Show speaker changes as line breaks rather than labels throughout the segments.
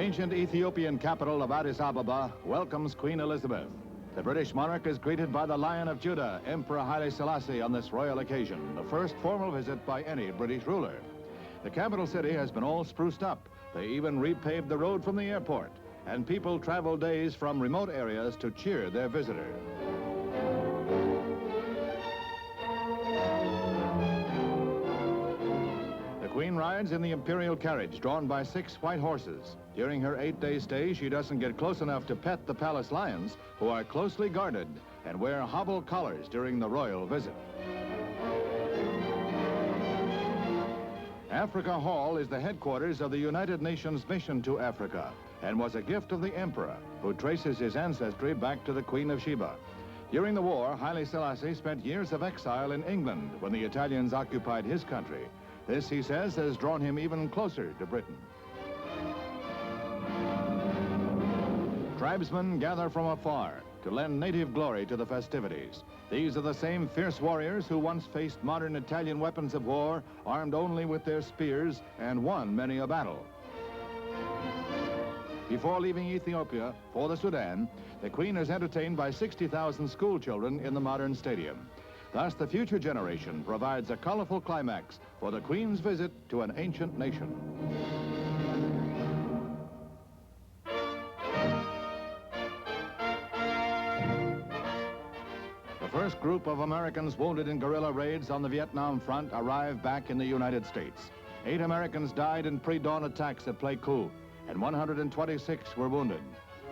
ancient Ethiopian capital of Addis Ababa welcomes Queen Elizabeth. The British monarch is greeted by the Lion of Judah, Emperor Haile Selassie, on this royal occasion, the first formal visit by any British ruler. The capital city has been all spruced up. They even repaved the road from the airport, and people travel days from remote areas to cheer their visitor. The Queen rides in the imperial carriage drawn by 6 white horses. During her 8-day stay, she doesn't get close enough to pet the palace lions, who are closely guarded and wear hobble collars during the royal visit. Africa Hall is the headquarters of the United Nations mission to Africa and was a gift of the emperor, who traces his ancestry back to the Queen of Sheba. During the war, Haile Selassie spent years of exile in England when the Italians occupied his country. This, he says, has drawn him even closer to Britain. Tribesmen gather from afar to lend native glory to the festivities. These are the same fierce warriors who once faced modern Italian weapons of war, armed only with their spears, and won many a battle. Before leaving Ethiopia for the Sudan, the Queen is entertained by 60,000 school children in the modern stadium. Thus, the future generation provides a colorful climax for the Queen's visit to an ancient nation. The first group of Americans wounded in guerrilla raids on the Vietnam front arrived back in the United States. 8 Americans died in pre-dawn attacks at Pleiku, and 126 were wounded.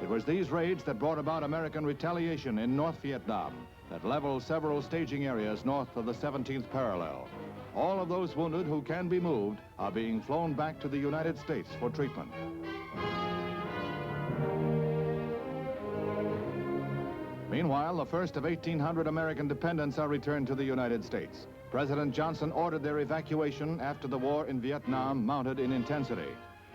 It was these raids that brought about American retaliation in North Vietnam that leveled several staging areas north of the 17th parallel. All of those wounded who can be moved are being flown back to the United States for treatment. Meanwhile, the first of 1,800 American dependents are returned to the United States. President Johnson ordered their evacuation after the war in Vietnam mounted in intensity.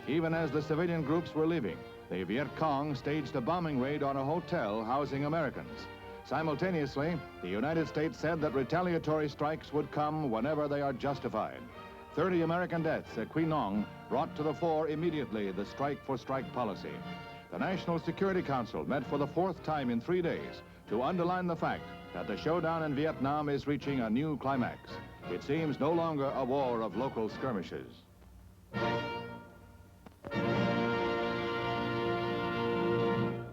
Even as the civilian groups were leaving, the Viet Cong staged a bombing raid on a hotel housing Americans. Simultaneously, the United States said that retaliatory strikes would come whenever they are justified. 30 American deaths at Quy Nhon brought to the fore immediately the strike-for-strike policy. The National Security Council met for the 4th time in 3 days to underline the fact that the showdown in Vietnam is reaching a new climax. It seems no longer a war of local skirmishes.